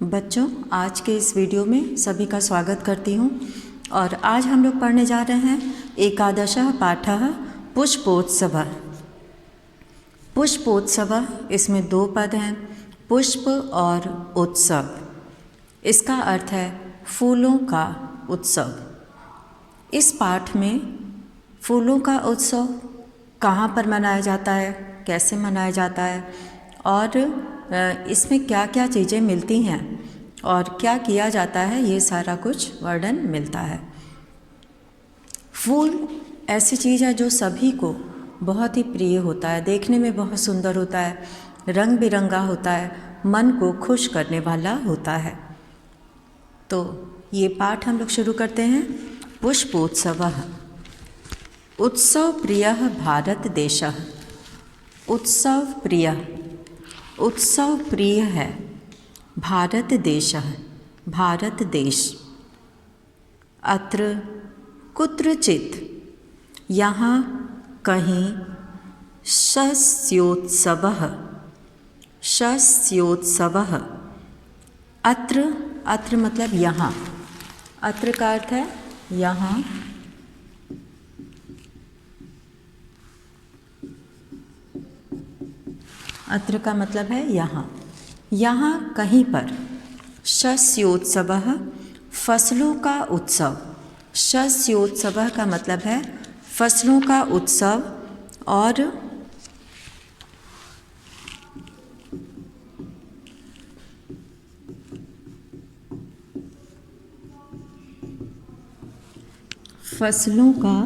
बच्चों, आज के इस वीडियो में सभी का स्वागत करती हूँ। और आज हम लोग पढ़ने जा रहे हैं एकादशः पाठः पुष्पोत्सवः। पुष्पोत्सवः, इसमें दो पद हैं, पुष्प और उत्सव। इसका अर्थ है फूलों का उत्सव। इस पाठ में फूलों का उत्सव कहाँ पर मनाया जाता है, कैसे मनाया जाता है और इसमें क्या क्या चीज़ें मिलती हैं और क्या किया जाता है, ये सारा कुछ वर्णन मिलता है। फूल ऐसी चीज़ है जो सभी को बहुत ही प्रिय होता है, देखने में बहुत सुंदर होता है, रंग बिरंगा होता है, मन को खुश करने वाला होता है। तो ये पाठ हम लोग शुरू करते हैं। पुष्पोत्सवः। उत्सव प्रियः भारत देशः। उत्सव प्रिय, उत्सव प्रिय है भारत देशः, भारत देश। अत्र कुत्रचित्, यहाँ कहीं, शस्योत्सवः, शस्योत्सवः। अत्र, अत्र मतलब यहाँ, अत्र का अर्थ है यहाँ, अत्र का मतलब है यहाँ, यहाँ कहीं पर। शस्योत्सवः, फसलों का उत्सव। शस्योत्सवः का मतलब है फसलों का उत्सव। और फसलों का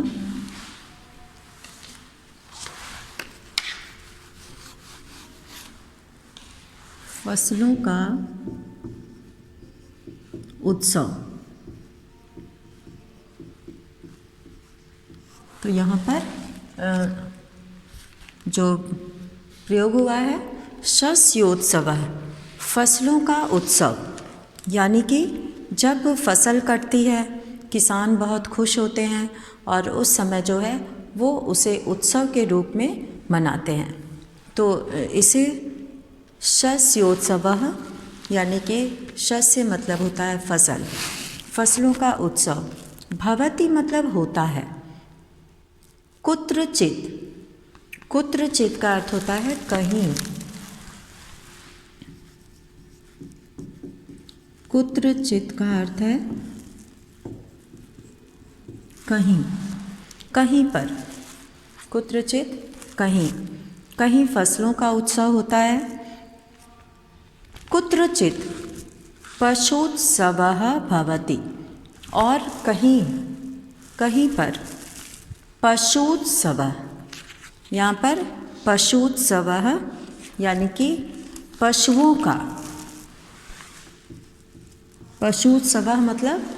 उत्सव। तो यहाँ पर जो प्रयोग हुआ है शस्योत्सवः, फसलों का उत्सव। यानी कि जब फसल कटती है किसान बहुत खुश होते हैं और उस समय जो है वो उसे उत्सव के रूप में मनाते हैं। तो इसे शस्योत्सवः यानी कि शस्य मतलब होता है फसल, फसलों का उत्सव। भवति मतलब होता है। कुत्रचित्, कुत्रचित् का अर्थ होता है कहीं। कुत्रचित् का अर्थ है कहीं, कहीं पर। कुत्रचित् कहीं, कहीं फसलों का उत्सव होता है। कुत्रचित् पशुत्सवः भवति, और कहीं, कहीं पर पशुत्सवः। यहाँ पर पशुत्सवः यानी कि पशुओं का, पशुत्सवः मतलब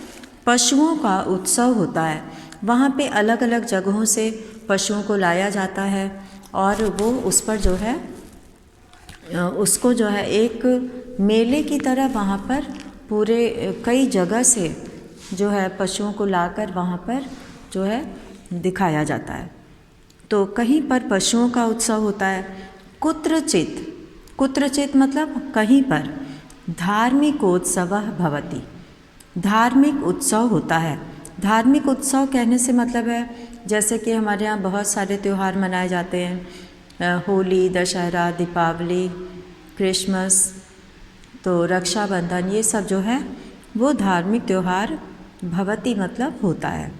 पशुओं का उत्सव होता है। वहाँ पे अलग अलग जगहों से पशुओं को लाया जाता है और वो उस पर जो है उसको जो है एक मेले की तरह वहाँ पर पूरे कई जगह से जो है पशुओं को लाकर वहाँ पर जो है दिखाया जाता है। तो कहीं पर पशुओं का उत्सव होता है। कुत्रचित्, कुत्रचित् मतलब कहीं पर। धार्मिकोत्सवः भवति, धार्मिक उत्सव होता है। धार्मिक उत्सव कहने से मतलब है जैसे कि हमारे यहाँ बहुत सारे त्यौहार मनाए जाते हैं, होली, दशहरा, दीपावली, क्रिसमस, तो रक्षाबंधन, ये सब जो है वो धार्मिक त्यौहार भवति मतलब होता है।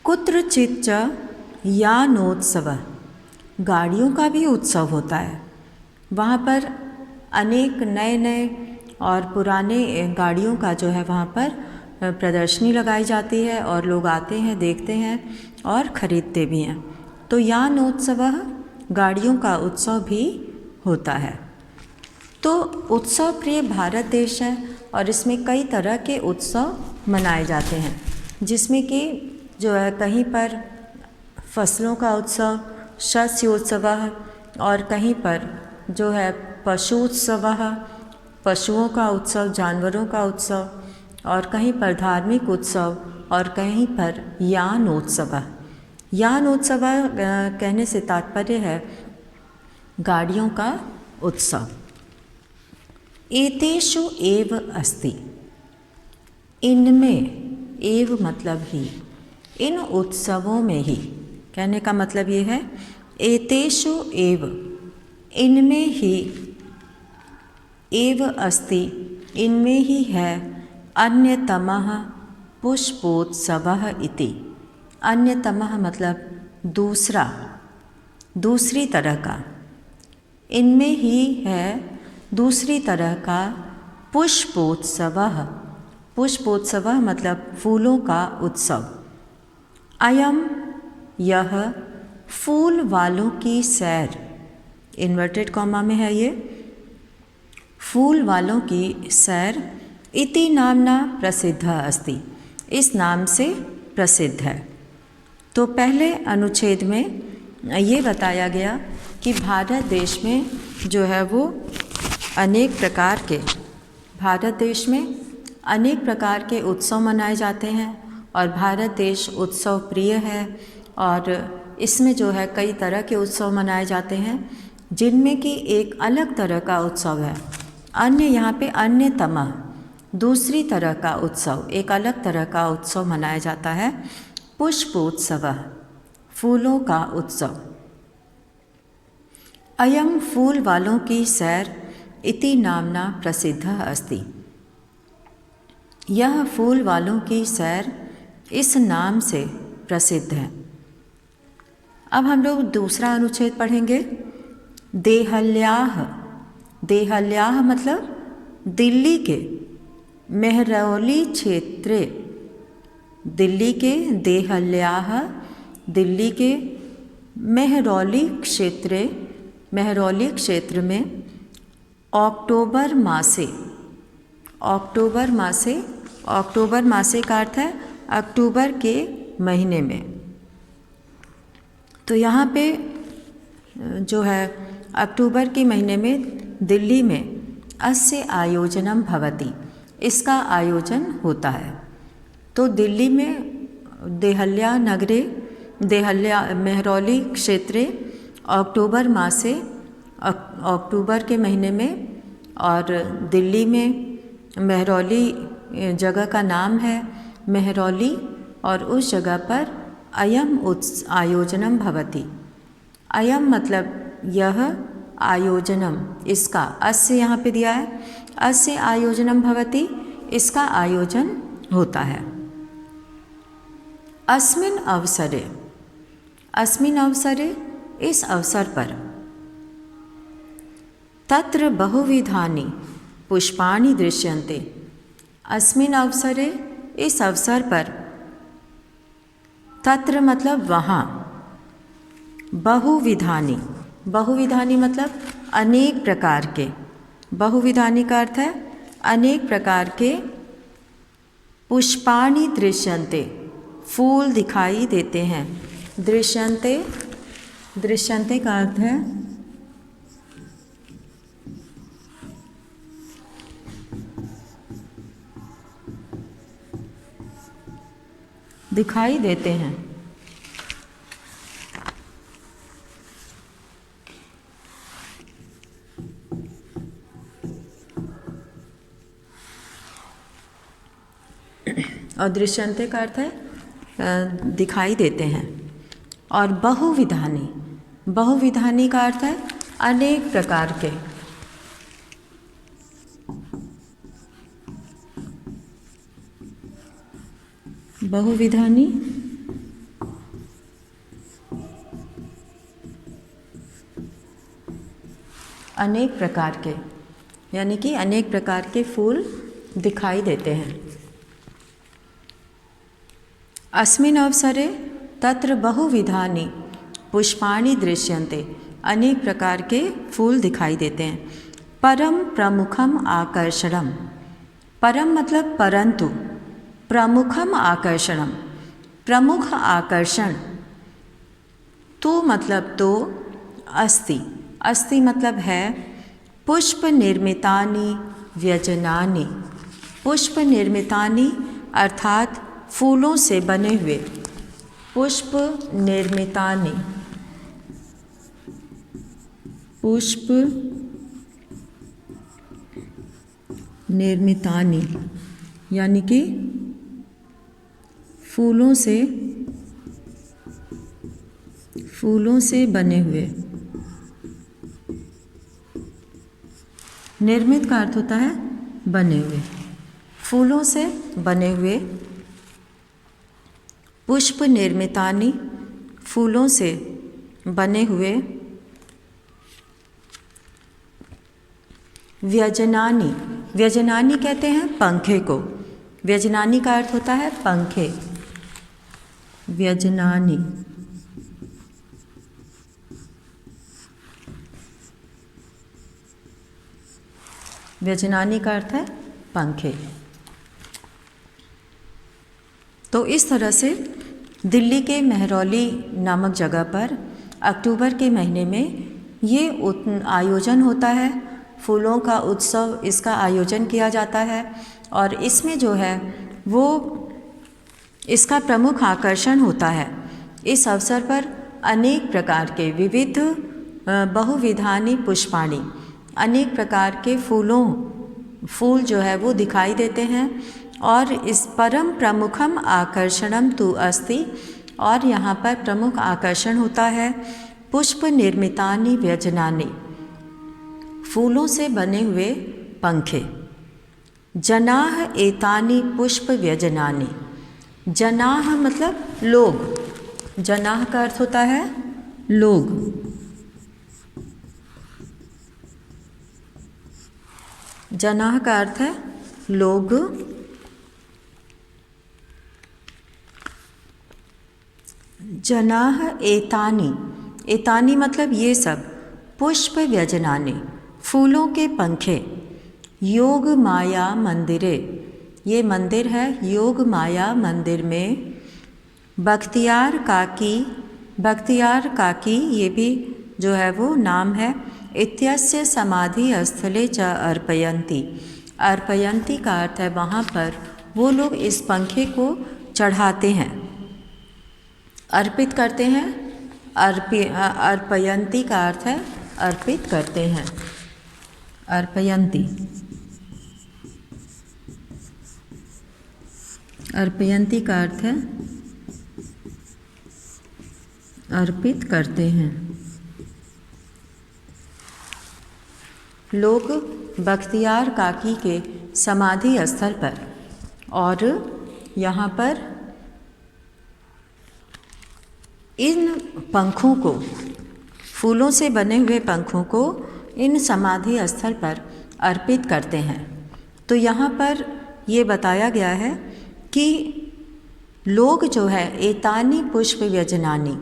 कुत्रचित् च यानोत्सवः, गाड़ियों का भी उत्सव होता है। वहाँ पर अनेक नए नए और पुराने गाड़ियों का जो है वहाँ पर प्रदर्शनी लगाई जाती है और लोग आते हैं, देखते हैं और ख़रीदते भी हैं। तो यानोत्सवः, गाड़ियों का उत्सव भी होता है। तो उत्सव प्रिय भारत देश है और इसमें कई तरह के उत्सव मनाए जाते हैं, जिसमें कि जो है कहीं पर फसलों का उत्सव शस्योत्सवः, और कहीं पर जो है पशुत्सवः, पशुओं का उत्सव, जानवरों का उत्सव, और कहीं पर धार्मिक उत्सव, और कहीं पर यानोत्सवः। यानोत्सवः कहने से तात्पर्य है गाड़ियों का उत्सव। एतेषु एव अस्ति, इनमें, एव मतलब ही, इन उत्सवों में ही, कहने का मतलब ये है एतेषु एव, इनमें ही, एव अस्ति, इनमें ही है, अन्यतमः पुष्पोत्सवः इति। अन्यतमः मतलब दूसरा, दूसरी तरह का, इनमें ही है दूसरी तरह का पुष्पोत्सवः। पुष्पोत्सवः मतलब फूलों का उत्सव। अयम, यह, फूल वालों की सैर, इन्वर्टेड कॉमा में है ये, फूल वालों की सैर, इति नामना प्रसिद्ध अस्ति, इस नाम से प्रसिद्ध है। तो पहले अनुच्छेद में ये बताया गया कि भारत देश में जो है वो अनेक प्रकार के, भारत देश में अनेक प्रकार के उत्सव मनाए जाते हैं और भारत देश उत्सव प्रिय है और इसमें जो है कई तरह के उत्सव मनाए जाते हैं, जिनमें कि एक अलग तरह का उत्सव है अन्य, यहाँ पे अन्यतमः, दूसरी तरह का उत्सव, एक अलग तरह का उत्सव मनाया जाता है, पुष्पोत्सव, फूलों का उत्सव। अयम, फूल वालों की सैर, इति नामना प्रसिद्ध अस्ति, यह फूल वालों की सैर इस नाम से प्रसिद्ध है। अब हम लोग दूसरा अनुच्छेद पढ़ेंगे। देहल्याह, देहल्याह मतलब दिल्ली के मेहरौली क्षेत्रे, दिल्ली के देहल्याह, दिल्ली के मेहरौली क्षेत्रे, मेहरौली क्षेत्र में अक्टूबर मासे, अक्टूबर मासे, अक्टूबर मासे का अर्थ है अक्टूबर के महीने में। तो यहाँ पे जो है अक्टूबर के महीने में दिल्ली में अस्य आयोजनम भवति, इसका आयोजन होता है। तो दिल्ली में देहल्या नगरे, देहल्या मेहरौली क्षेत्रे अक्टूबर मासे, अक्टूबर के महीने में, और दिल्ली में मेहरौली जगह का नाम है मेहरौली, और उस जगह पर अयम आयोजनम भवति। अयम मतलब यह, आयोजनम इसका, अस्य यहाँ पे दिया है, अस्य आयोजनम भवति, इसका आयोजन होता है। अस्मिन् अवसरे, अस्मिन् अवसरे इस अवसर पर, तत्र बहुविधानि पुष्पाणि दृश्यन्ते, अस्मिन् अवसरे इस अवसर पर, तत्र मतलब वहाँ, बहुविधानि, बहुविधानि मतलब अनेक प्रकार के, बहुविधानि का अर्थ है अनेक प्रकार के, पुष्पाणि दृश्यन्ते फूल दिखाई देते हैं, दृश्यन्ते, दृश्यन्ते का अर्थ है दिखाई देते हैं। और दृश्यन्ते का अर्थ है दिखाई देते हैं। और बहुविधानी, बहुविधानी का अर्थ है अनेक प्रकार के, बहुविधानी अनेक प्रकार के, यानी कि अनेक प्रकार के फूल दिखाई देते हैं। अस्मिन् अवसरे तत्र बहुविधानि पुष्पाणि दृश्यन्ते, अनेक प्रकार के फूल दिखाई देते हैं। परम प्रमुखम आकर्षणम, परम मतलब परंतु, प्रमुखम आकर्षणम प्रमुख आकर्षण, तो मतलब तो, अस्ति, अस्ति मतलब है, पुष्प निर्मितानि व्यजनानि, पुष्प निर्मितानि अर्थात फूलों से बने हुए, पुष्प निर्मितानि, पुष्प निर्मितानि यानी कि फूलों से बने हुए। निर्मित का अर्थ होता है बने हुए, फूलों से बने हुए। पुष्प निर्मितानि फूलों से बने हुए। व्यजनानि, व्यजनानि कहते हैं पंखे को। व्यजनानि का अर्थ होता है पंखे। व्यजनानि, व्यजनानि का अर्थ है पंखे। तो इस तरह से दिल्ली के मेहरौली नामक जगह पर अक्टूबर के महीने में ये आयोजन होता है, फूलों का उत्सव, इसका आयोजन किया जाता है। और इसमें जो है वो इसका प्रमुख आकर्षण होता है। इस अवसर पर अनेक प्रकार के विविध बहुविधानि पुष्पाणि, अनेक प्रकार के फूल जो है वो दिखाई देते हैं। और इस परम प्रमुखम आकर्षणम तु अस्ति, और यहाँ पर प्रमुख आकर्षण होता है पुष्प निर्मितानि व्यजनानि, फूलों से बने हुए पंखे। जनाः एतानि पुष्प व्यजनानि, जनाः मतलब लोग, जनाः का अर्थ होता है लोग। जनाः का अर्थ है लोग। जनाः एतानि, एतानि मतलब ये सब, पुष्प व्यजनानि फूलों के पंखे। योग माया मंदिरे, ये मंदिर है योग माया मंदिर में। बख्तियार काकी, बख्तियार काकी ये भी जो है वो नाम है। इत्यस्य समाधि स्थले च अर्पयन्ति, अर्पयन्ति का अर्थ है वहाँ पर वो लोग इस पंखे को चढ़ाते हैं, अर्पित करते हैं। अर्पयन्ति का अर्थ है अर्पित करते हैं, अर्पयन्ति, अर्पयन्ति का अर्थ है अर्पित करते हैं। लोग बख्तियार काकी के समाधि स्थल पर, और यहाँ पर इन पंखों को, फूलों से बने हुए पंखों को इन समाधि स्थल पर अर्पित करते हैं। तो यहाँ पर ये बताया गया है कि लोग जो है एतानि पुष्प व्यजनानि,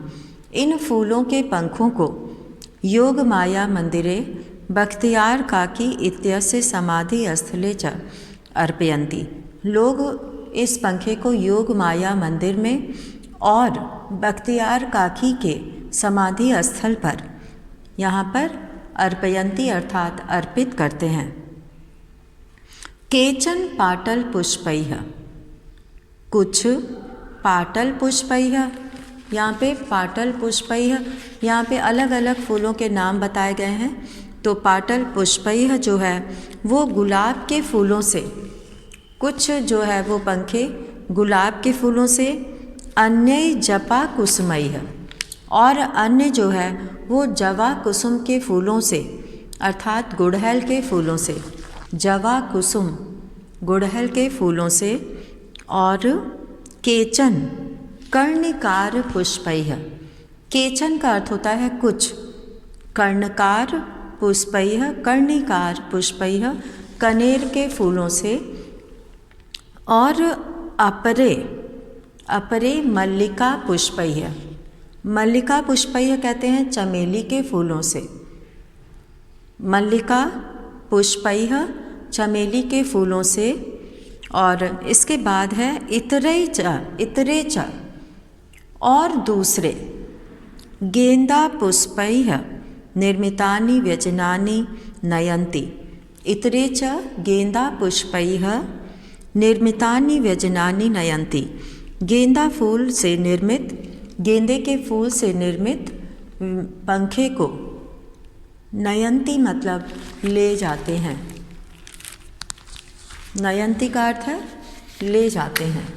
इन फूलों के पंखों को योग माया मंदिरे बख्तियार काकी इत्यस्य समाधि स्थले च अर्पयन्ति, लोग इस पंखे को योग माया मंदिर में और बख्तियार काकी के समाधि स्थल पर, यहाँ पर अर्पयन्ति अर्थात अर्पित करते हैं। केचन पाटल पुष्पैः, कुछ पाटल पुष्पैः, यहाँ पे पाटल पुष्पैः, यहाँ पे अलग अलग फूलों के नाम बताए गए हैं। तो पाटल पुष्पैः जो है वो गुलाब के फूलों से, कुछ जो है वो पंखे गुलाब के फूलों से। अन्य जपा कुसुमैः, और अन्य जो है वो जवा कुसुम के फूलों से, अर्थात गुड़हल के फूलों से, जवा कुसुम गुड़हल के फूलों से। और केचन कर्णिकार पुष्पैः, केचन का अर्थ होता है कुछ, कर्णकार पुष्पैः, कर्णिकार पुष्पैः कनेर के फूलों से। और अपरे, अपरे मल्लिका पुष्पैः, मल्लिका पुष्पैः कहते हैं चमेली के फूलों से। मल्लिका पुष्पैः चमेली के फूलों से। और इसके बाद है इतरे च, और दूसरे। गेंदा पुष्पैः निर्मितानि व्यजनानि नयन्ति, इतरे च गेंदा पुष्पैः निर्मितानि व्यजनानि नयन्ति, गेंदा फूल से निर्मित, गेंदे के फूल से निर्मित पंखे को नयन्ति मतलब ले जाते हैं। नयंती का अर्थ है ले जाते हैं।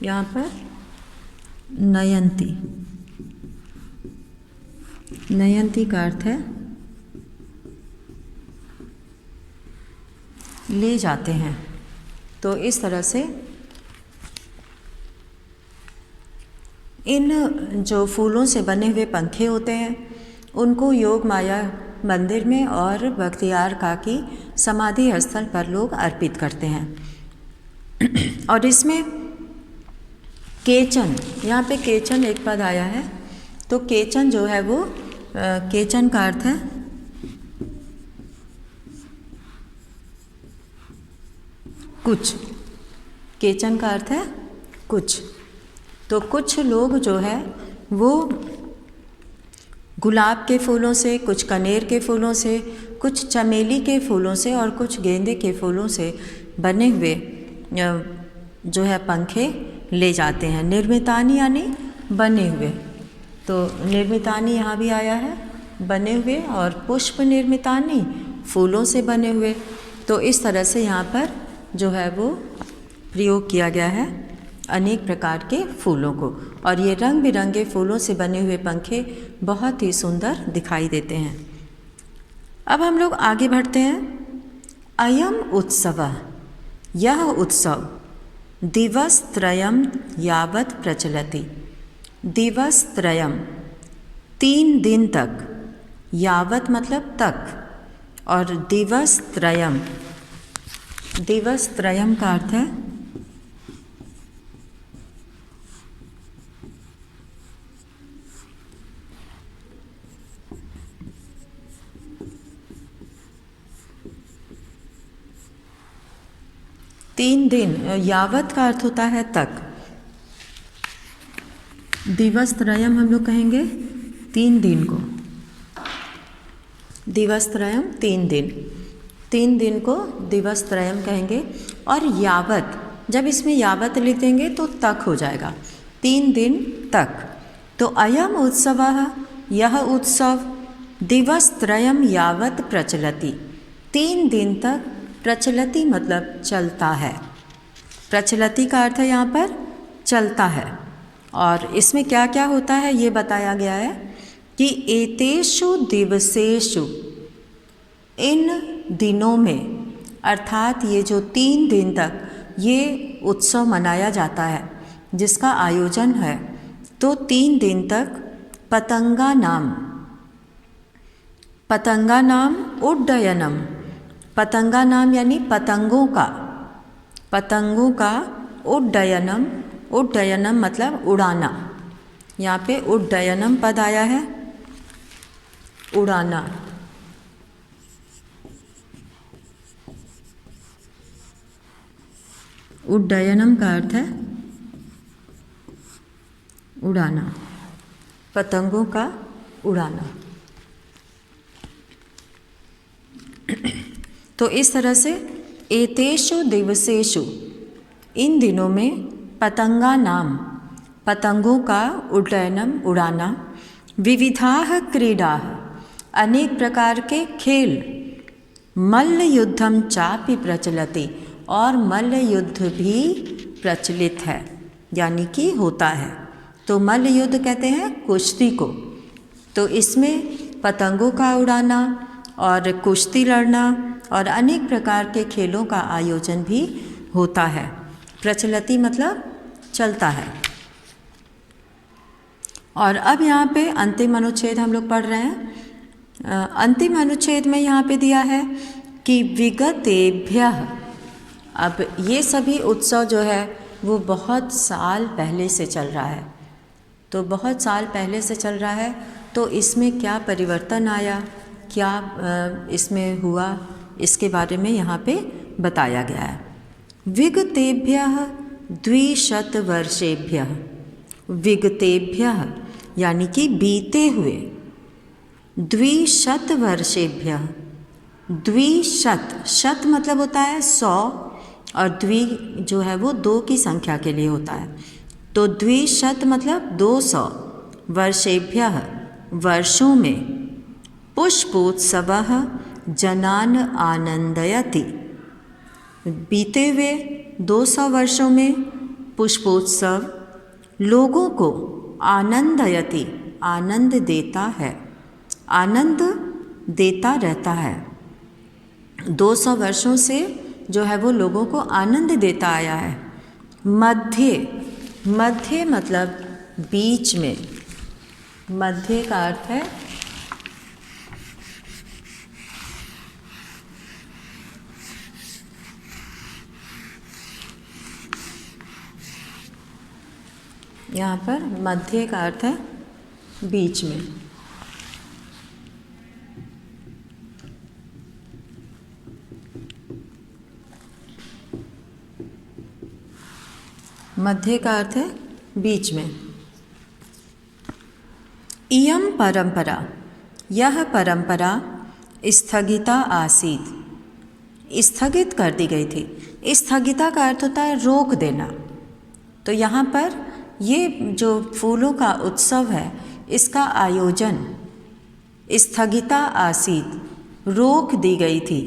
यहाँ पर नयंती, नयंती का अर्थ है ले जाते हैं। तो इस तरह से इन जो फूलों से बने हुए पंखे होते हैं उनको योग माया मंदिर में और बख्तियार का की समाधि स्थल पर लोग अर्पित करते हैं। और इसमें केचन, यहाँ पे केचन एक पद आया है, तो केचन जो है वो केचन का अर्थ है कुछ, केचन का अर्थ है कुछ। तो कुछ लोग जो है वो गुलाब के फूलों से, कुछ कनेर के फूलों से, कुछ चमेली के फूलों से और कुछ गेंदे के फूलों से बने हुए जो है पंखे ले जाते हैं। निर्मितानी यानी बने हुए, तो निर्मितानी यहाँ भी आया है बने हुए, और पुष्प निर्मितानी फूलों से बने हुए। तो इस तरह से यहाँ पर जो है वो प्रयोग किया गया है अनेक प्रकार के फूलों को, और ये रंग बिरंगे फूलों से बने हुए पंखे बहुत ही सुंदर दिखाई देते हैं। अब हम लोग आगे बढ़ते हैं। अयम उत्सवः, यह उत्सव दिवसत्रयम यावत् प्रचलति। दिवसत्रयम 3 दिन तक, यावत् मतलब तक, और दिवसत्रयम, दिवसत्रयम का अर्थ है 3 दिन। यावत का अर्थ होता है तक। दिवस त्रयम हम लोग कहेंगे 3 दिन को, दिवस त्रयम 3 दिन, 3 दिन को दिवस त्रयम कहेंगे। और यावत, जब इसमें यावत लिख देंगे तो तक हो जाएगा, 3 दिन तक। तो अयम उत्सवः, यह उत्सव दिवस त्रयम यावत प्रचलति, 3 दिन तक। प्रचलति मतलब चलता है, प्रचलति का अर्थ है यहाँ पर चलता है। और इसमें क्या क्या होता है ये बताया गया है कि एतेषु दिवसेषु, इन दिनों में, अर्थात ये जो 3 दिन तक ये उत्सव मनाया जाता है जिसका आयोजन है, तो 3 दिन तक पतंगा नाम उड्डयनम, पतंगा नाम यानी पतंगों का उड्डयनम, उड्डयनम मतलब उड़ाना। यहाँ पे उड्डयनम पद आया है, उड़ाना। उड्डयनम का अर्थ है उड़ाना, पतंगों का उड़ाना। तो इस तरह से एतेषु दिवसेषु, इन दिनों में पतंगा नाम, पतंगों का उड्डयनम उड़ाना, विविधाः क्रीडाः, अनेक प्रकार के खेल, मल्ल युद्धम चापि प्रचलति, और मल्ल युद्ध भी प्रचलित है यानी कि होता है। तो मल्ल युद्ध कहते हैं कुश्ती को। तो इसमें पतंगों का उड़ाना और कुश्ती लड़ना और अनेक प्रकार के खेलों का आयोजन भी होता है। प्रचलति मतलब चलता है। और अब यहाँ पे अंतिम अनुच्छेद हम लोग पढ़ रहे हैं। अंतिम अनुच्छेद में यहाँ पे दिया है कि विगतेभ्यः, अब ये सभी उत्सव जो है वो बहुत साल पहले से चल रहा है, तो बहुत साल पहले से चल रहा है, तो इसमें क्या परिवर्तन आया, क्या इसमें हुआ, इसके बारे में यहाँ पे बताया गया है। विगतेभ्यः 200 वर्षेभ्यः, विगतेभ्यः यानी कि बीते हुए, 200 वर्षेभ्यः, 200, शत मतलब होता है 100, और द्वि जो है वो 2 की संख्या के लिए होता है। तो 200 मतलब 200 वर्षेभ्यः वर्षों में पुष्पोत्सवः जनान आनंदयति। बीते हुए 200 वर्षों में पुष्पोत्सव लोगों को आनंदयति आनंद देता है, आनंद देता रहता है। 200 वर्षों से जो है वो लोगों को आनंद देता आया है। मध्य, मध्य मतलब बीच में, मध्य का अर्थ है यहाँ पर मध्य का अर्थ है बीच में। मध्य का अर्थ है बीच में। इयं परंपरा, यह परंपरा स्थगिता आसीत्, स्थगित कर दी गई थी। स्थगिता का अर्थ होता है रोक देना। तो यहाँ पर ये जो फूलों का उत्सव है इसका आयोजन स्थगिता आसीत्, रोक दी गई थी,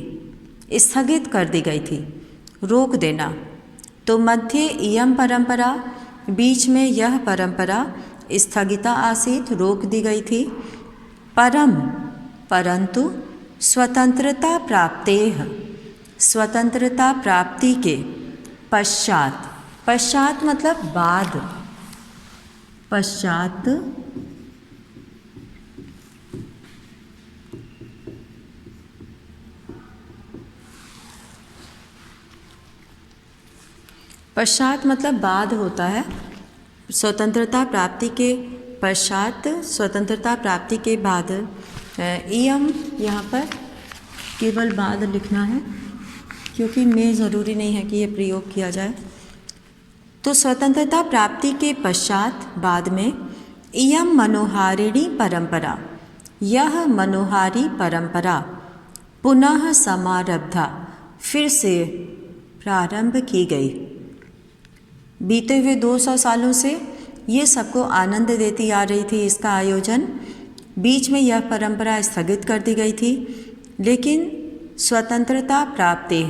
स्थगित कर दी गई थी, रोक देना। तो मध्य इयं परंपरा, बीच में यह परंपरा स्थगिता आसीत्, रोक दी गई थी। परम, परंतु स्वतंत्रता प्राप्तेः, स्वतंत्रता प्राप्ति के पश्चात, पश्चात मतलब बाद, पश्चात पश्चात मतलब बाद होता है। स्वतंत्रता प्राप्ति के पश्चात, स्वतंत्रता प्राप्ति के बाद। इयम यहाँ पर केवल बाद लिखना है क्योंकि में ज़रूरी नहीं है कि ये प्रयोग किया जाए। तो स्वतंत्रता प्राप्ति के पश्चात, बाद में, इयम मनोहारिणी परंपरा, यह मनोहारी परंपरा पुनः समारब्धा, फिर से प्रारंभ की गई। बीते हुए 200 सालों से ये सबको आनंद देती आ रही थी इसका आयोजन। बीच में यह परंपरा स्थगित कर दी गई थी, लेकिन स्वतंत्रता प्राप्ति,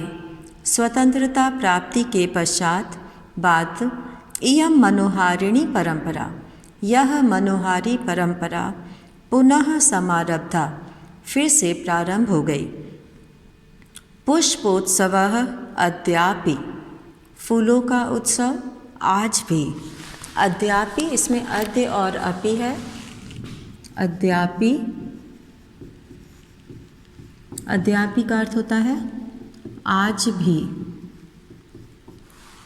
स्वतंत्रता प्राप्ति के पश्चात, बाद, इयं मनोहारिणी परंपरा, यह मनोहारी परंपरा पुनः समारब्धा, फिर से प्रारंभ हो गई। पुष्पोत्सवः अद्यापि, फूलों का उत्सव आज भी। अद्यापि, इसमें अद्य और अपि है। अद्यापि, अद्यापि का अर्थ होता है आज भी,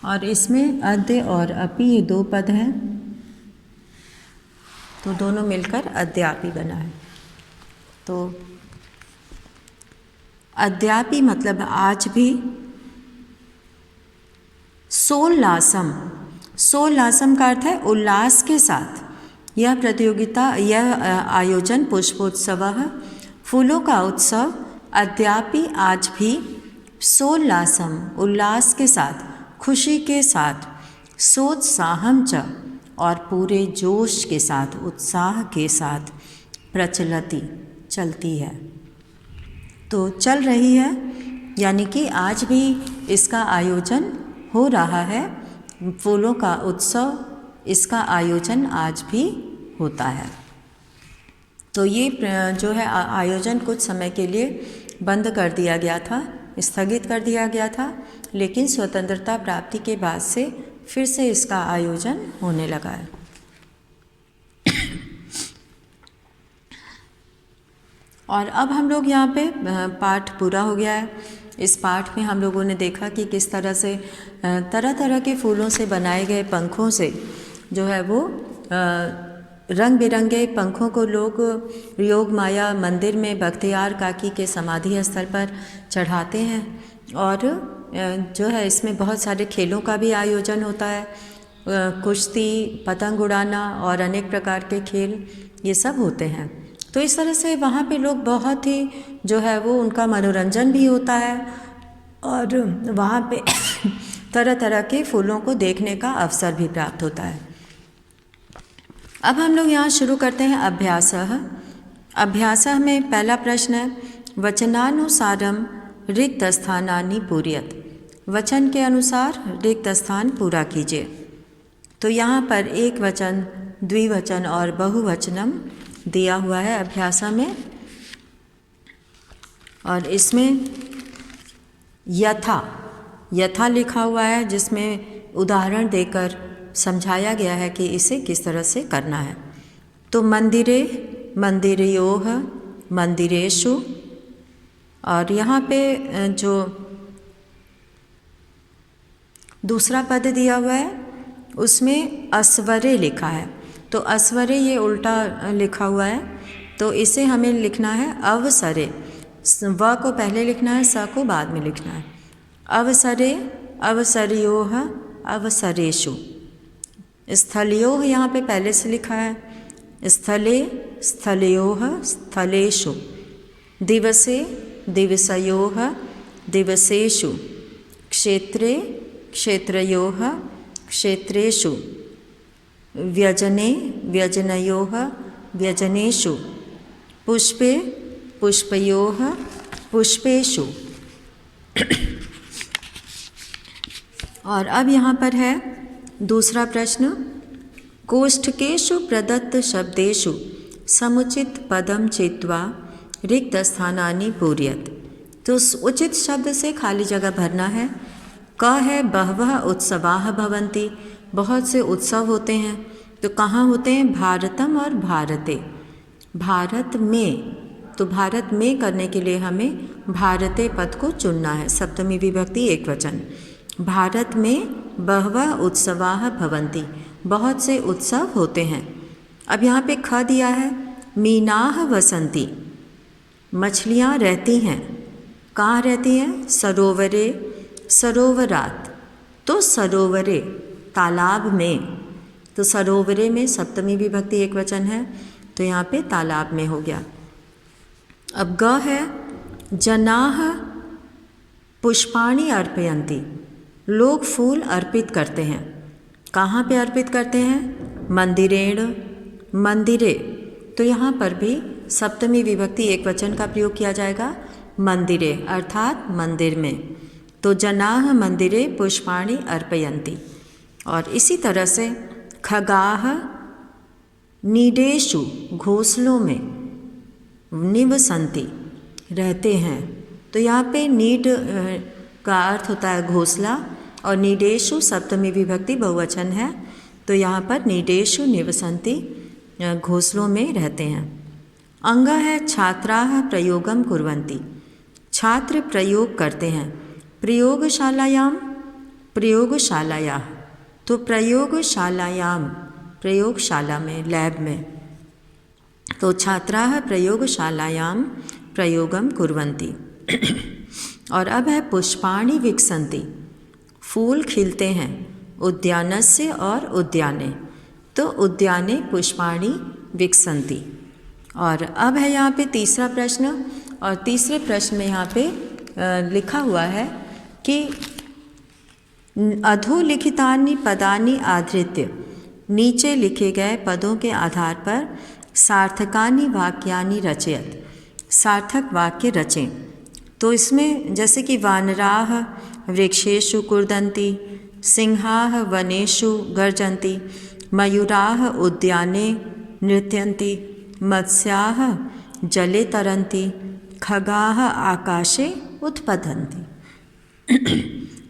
और इसमें अद्य और अपि ये दो पद हैं, तो दोनों मिलकर अद्यापि बना है। तो अद्यापि मतलब आज भी। सोल्लासम, सोल्लासम का अर्थ है उल्लास के साथ। यह प्रतियोगिता, यह आयोजन पुष्पोत्सवः, फूलों का उत्सव, अद्यापि आज भी, सोल्लासम उल्लास के साथ, खुशी के साथ, सोत्साहम च और पूरे जोश के साथ, उत्साह के साथ, प्रचलति चलती है। तो चल रही है, यानी कि आज भी इसका आयोजन हो रहा है। फूलों का उत्सव, इसका आयोजन आज भी होता है। तो ये जो है आयोजन कुछ समय के लिए बंद कर दिया गया था, स्थगित कर दिया गया था, लेकिन स्वतंत्रता प्राप्ति के बाद से फिर से इसका आयोजन होने लगा है। और अब हम लोग यहाँ पे पाठ पूरा हो गया है। इस पाठ में हम लोगों ने देखा कि किस तरह से तरह तरह के फूलों से बनाए गए पंखों से जो है वो रंग बिरंगे पंखों को लोग योग माया मंदिर में बख्तियार काकी के समाधि स्थल पर चढ़ाते हैं। और जो है इसमें बहुत सारे खेलों का भी आयोजन होता है, कुश्ती, पतंग उड़ाना और अनेक प्रकार के खेल ये सब होते हैं। तो इस तरह से वहाँ पे लोग बहुत ही जो है वो उनका मनोरंजन भी होता है और वहाँ पे तरह तरह के फूलों को देखने का अवसर भी प्राप्त होता है। अब हम लोग यहाँ शुरू करते हैं अभ्यासः। अभ्यासः में पहला प्रश्न है वचनानुसारम रिक्त स्थानानि पूरयत। वचन के अनुसार रिक्त स्थान पूरा कीजिए। तो यहाँ पर एक वचन, द्विवचन और बहुवचनम दिया हुआ है अभ्यासा में, और इसमें यथा लिखा हुआ है, जिसमें उदाहरण देकर समझाया गया है कि इसे किस तरह से करना है। तो मंदिरे, मंदिरयोः, मंदिरेषु, और यहाँ पे जो दूसरा पद दिया हुआ है उसमें अस्वरे लिखा है। तो अस्वरे ये उल्टा लिखा हुआ है, तो इसे हमें लिखना है अवसरे। व को पहले लिखना है, स को बाद में लिखना है। अवसरे, अवसरयोः, अवसरेषु। स्थलयोः यहाँ पे पहले से लिखा है, स्थले, स्थलयोः, स्थलेषु। दिवसे, दिवसयोः, दिवसेषु। क्षेत्रे, क्षेत्रयोः, क्षेत्रेषु। व्यजने, व्यजनयोः, व्यजनेषु। पुष्पे, पुष्पयोः, पुष्पेषु। और अब यहाँ पर है दूसरा प्रश्न कोष्ठकेषु प्रदत्त शब्देषु समुचित पदम चित्वा रिक्त स्थानानि पूरयत। तो उचित शब्द से खाली जगह भरना है। क है बहवः उत्सवाः भवन्ति। बहुत से उत्सव होते हैं। तो कहाँ होते हैं? भारतम और भारते। भारत में, तो भारत में करने के लिए हमें भारते पद को चुनना है। सप्तमी विभक्ति एकवचन। भारत में बहवः उत्सवाः भवन्ति। बहुत से उत्सव होते हैं। अब यहाँ पे ख दिया है मीनाः वसन्ति। मछलियाँ रहती हैं। कहाँ रहती हैं? सरोवरे, सरोवरात। तो सरोवरे, तालाब में। तो सरोवरे में सप्तमी विभक्ति एकवचन है, तो यहाँ पे तालाब में हो गया। अब ग है जनाः पुष्पाणि अर्पयन्ति। लोग फूल अर्पित करते हैं। कहाँ पे अर्पित करते हैं? मंदिरेण, मंदिरे। तो यहाँ पर भी सप्तमी विभक्ति एकवचन का प्रयोग किया जाएगा, मंदिरे अर्थात मंदिर में। तो जनाः मंदिरे पुष्पाणि अर्पयन्ति। और इसी तरह से खगाः नीडेषु, घोंसलों में, निवसन्ति, रहते हैं। तो यहाँ पे नीड का अर्थ होता है घोंसला, और नीडेषु सप्तमी विभक्ति बहुवचन है, तो यहाँ पर नीडेषु निवसन्ति, घोंसलों में रहते हैं। अंग है छात्राः प्रयोगम कुर्वन्ति। छात्र प्रयोग करते हैं। प्रयोगशालायाम, प्रयोगशालायाः। तो प्रयोगशालायाम, प्रयोगशाला में, लैब में। तो छात्राः प्रयोगशालायां प्रयोगम कुर्वन्ति। और अब है पुष्पाणि विकसन्ति। फूल खिलते हैं। उद्यानस्य और उद्याने। तो उद्याने पुष्पाणि विकसन्ति। और अब है यहाँ पे तीसरा प्रश्न, और तीसरे प्रश्न में यहाँ पे लिखा हुआ है कि अधोलिखितानि पदानि आधृत्य, नीचे लिखे गए पदों के आधार पर सार्थकानि वाक्यानि रचयत। सार्थक वाक्य रचें। तो इसमें जैसे कि वानराः वृक्षेषु कुर्दन्ति, सिंहाः वनेषु गर्जन्ति, मयूराः उद्याने नृत्यन्ति, मत्स्याः जले तरन्ति, खगाः आकाशे उत्पतन्ति।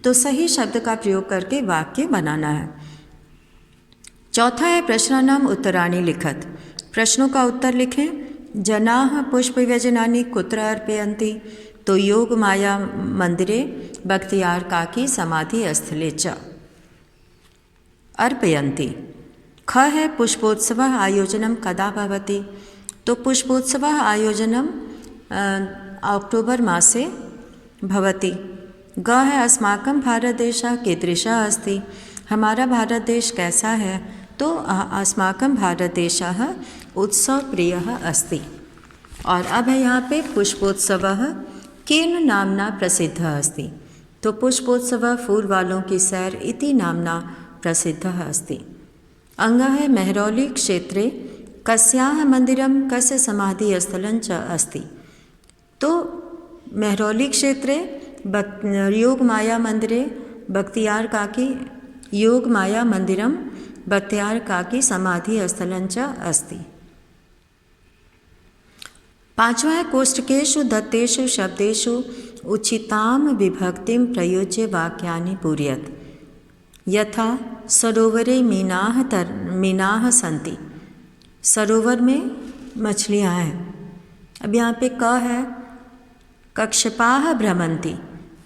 तो सही शब्द का प्रयोग करके वाक्य बनाना है। चौथा है प्रश्नानाम उत्तराणि लिखत। प्रश्नों का उत्तर लिखें। जनाः पुष्पव्यजनानि कुत्र अर्पयन्ति। तो योग माया मंदिरे बख्तियार काकी समाधि स्थले च अर्पयन्ति। ख है पुष्पोत्सवः आयोजनं कदा भवति। तो पुष्पोत्सवः आयोजनं अक्टोबर मासे भवति। ग है अस्माकं भारतदेशः कीदृशः अस्ति। हमारा भारत देश कैसा है। तो अस्माकं भारतदेशः उत्सवप्रियः अस्ति। और अब है यहाँ पे पुष्पोत्सवः केन नाम्ना प्रसिद्धः अस्ति। तो पुष्पोत्सवः फूल वालों की सैर इति नाम्ना प्रसिद्धः अस्ति। अंग है मेहरौली क्षेत्रे कस्याः मंदिरम कस्य समाधि स्थलं च अस्ति। तो मेहरौली क्षेत्रे योग माया मंदिरे बख्तियार काकी योग माया मंदिरम बख्तियार काकी समाधि स्थलं च अस्ति। पांचवा है कोष्ठकेषु दत्तेषु शब्देषु उचिताम विभक्तिम प्रयोज्य वाक्यानि पूरयत। यथा सरोवरे मीनाः सन्ति। सरोवर में मछलियाँ हैं। अब यहाँ पे क है, कक्षपाः भ्रमन्ति।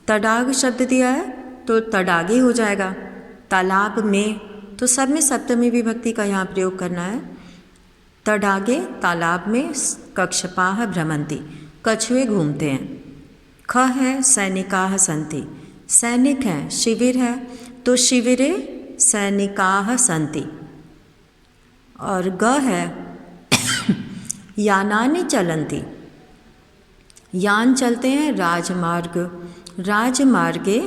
तडाग शब्द दिया है तो तडागे हो जाएगा। तालाब में, तो सब में सप्तमी विभक्ति का यहाँ प्रयोग करना है। तडागे तालाब में, कक्षपाः भ्रमन्ति कछुए घूमते हैं। ख है सैनिकाः सन्ति। सैनिक हैं, शिविर है तो शिविरे सैनिकाः सन्ति। और ग है यानानि चलन्ति। यान चलते हैं राजमार्ग, राजमार्गे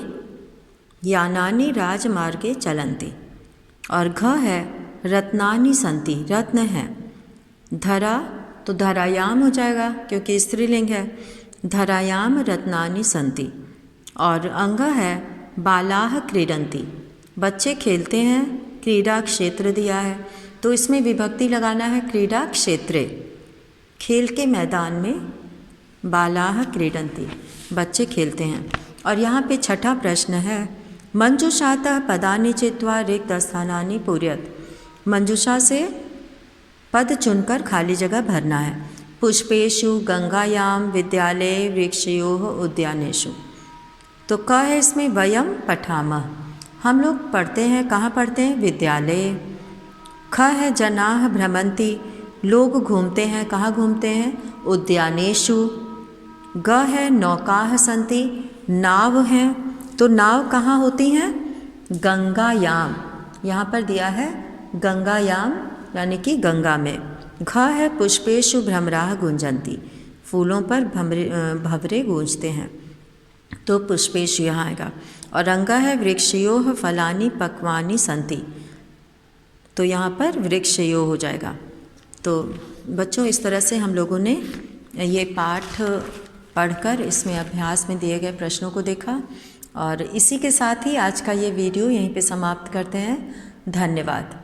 यानानि राजमार्गे चलन्ति। और घ है रत्नानि सन्ति। रत्न है। धरा तो धरायाम हो जाएगा क्योंकि स्त्रीलिंग है। धरायाम रत्नानि सन्ति। और अंग है बालाः क्रीडन्ति। बच्चे खेलते हैं। क्रीडा क्षेत्र दिया है तो इसमें विभक्ति लगाना है क्रीडा क्षेत्रे। खेल के मैदान में बालाः क्रीडन्ति, बच्चे खेलते हैं। और यहाँ पे छठा प्रश्न है मंजूषातः पदानि चित्वा रिक्त स्थानानि पूरयत। मंजूषा से पद चुनकर खाली जगह भरना है। पुष्पेषु गंगायाम विद्यालय वृक्षयोः उद्यानेषु। तो क है इसमें वयम पठामः। हम लोग पढ़ते हैं। कहाँ पढ़ते हैं? विद्यालय। ख है जनाः भ्रमन्ति। लोग घूमते हैं। कहाँ घूमते हैं? उद्यानेषु। ग है नौकाः सन्ति। नाव हैं तो नाव कहाँ होती हैं? गंगायाम। यहाँ पर दिया है गंगायाम यानी कि गंगा में। घ है पुष्पेषु भ्रमराः गुंजन्ति। फूलों पर भंवरे गूंजते हैं तो पुष्पेषु यहाँ आएगा। और अंग है वृक्षयोः फलानि पक्वानि सन्ति। तो यहाँ पर वृक्षयोः हो जाएगा। तो बच्चों इस तरह से हम लोगों ने ये पाठ पढ़कर इसमें अभ्यास में दिए गए प्रश्नों को देखा। और इसी के साथ ही आज का ये वीडियो यहीं पे समाप्त करते हैं। धन्यवाद।